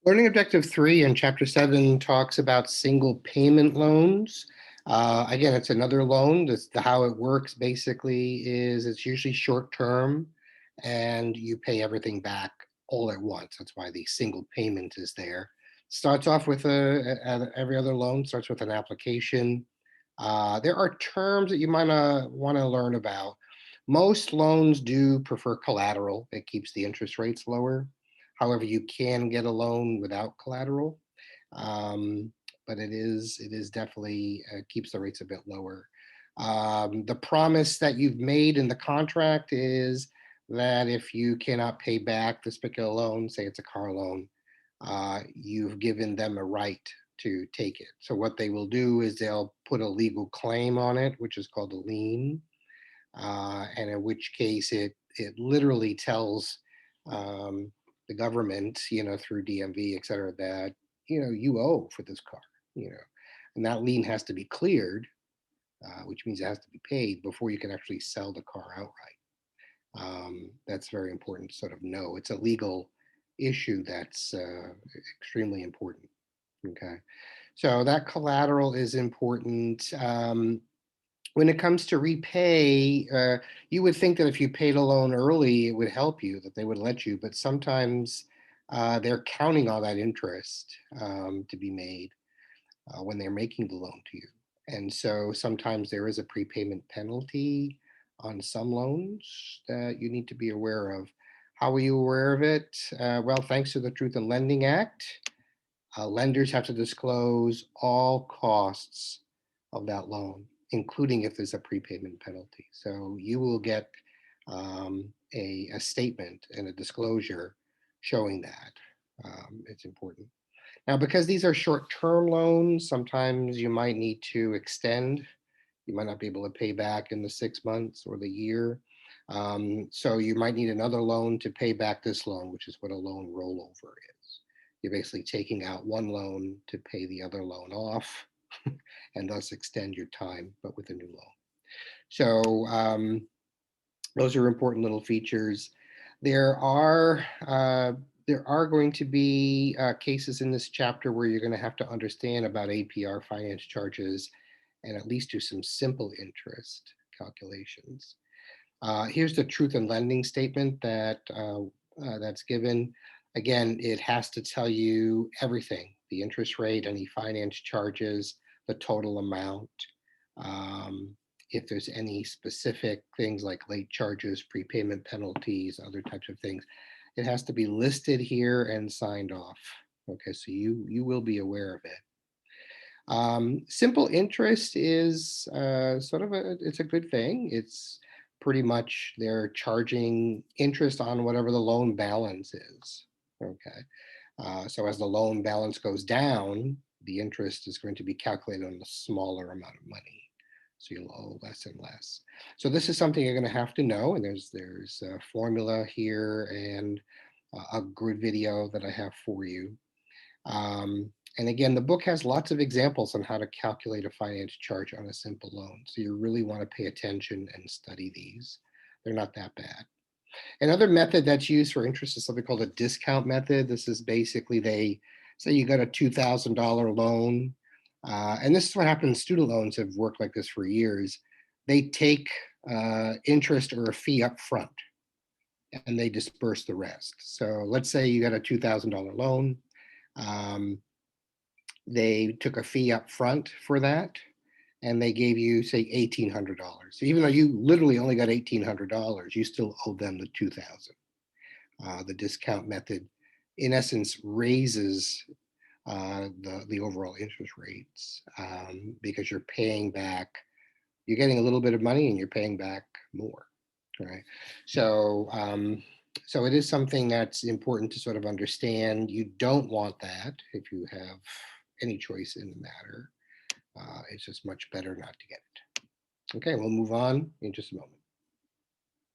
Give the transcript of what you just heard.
Learning Objective 3 in Chapter 7 talks about single payment loans. Again, it's another loan. How it works basically is it's usually short term and you pay everything back all at once. That's why the single payment is there. Starts off with every other loan starts with an application. There are terms that you might want to learn about. Most loans do prefer collateral. It keeps the interest rates lower. However, you can get a loan without collateral, um, but it is definitely keeps the rates a bit lower. The promise that you've made in the contract is that if you cannot pay back this particular loan, say it's a car loan, you've given them a right to take it. So what they will do is they'll put a legal claim on it, which is called a lien, and in which case it literally tells um, the government, through DMV, et cetera, that you owe for this car, and that lien has to be cleared, which means it has to be paid before you can actually sell the car outright. That's very important to sort of know. It's a legal issue that's extremely important. Okay, so that collateral is important. When it comes to repay, you would think that if you paid a loan early, it would help you, that they would let you, but sometimes they're counting all that interest to be made when they're making the loan to you. And so sometimes there is a prepayment penalty on some loans that you need to be aware of. How are you aware of it? Well, thanks to the Truth in Lending Act, lenders have to disclose all costs of that loan, including if there's a prepayment penalty. So you will get a statement and a disclosure showing that. It's important. Now, because these are short-term loans, sometimes you might need to extend. You might not be able to pay back in the 6 months or the year. So you might need another loan to pay back this loan, which is what a loan rollover is. You're basically taking out one loan to pay the other loan off and thus extend your time, but with a new loan. So those are important little features. There are going to be cases in this chapter where you're going to have to understand about APR finance charges and at least do some simple interest calculations. Here's the truth in lending statement that's given. Again, it has to tell you everything: the interest rate, any finance charges, the total amount. If there's any specific things like late charges, prepayment penalties, other types of things, it has to be listed here and signed off. Okay, so you will be aware of it. Simple interest is it's a good thing. It's pretty much they're charging interest on whatever the loan balance is. Okay, so as the loan balance goes down, the interest is going to be calculated on a smaller amount of money. So you'll owe less and less. So this is something you're going to have to know. And there's a formula here and a good video that I have for you. And again, the book has lots of examples on how to calculate a finance charge on a simple loan. So you really want to pay attention and study these. They're not that bad. Another method that's used for interest is something called a discount method. This is basically they say you got a $2,000 loan. And this is what happens. Student loans have worked like this for years. They take interest or a fee up front and they disperse the rest. So let's say you got a $2,000 loan. They took a fee up front for that and they gave you, say, $1,800. So even though you literally only got $1,800, you still owe them the $2,000. The discount method, in essence, raises the overall interest rates because you're paying back. You're getting a little bit of money and you're paying back more. Right. So so it is something that's important to sort of understand. You don't want that if you have any choice in the matter. It's just much better not to get it. Okay, we'll move on in just a moment.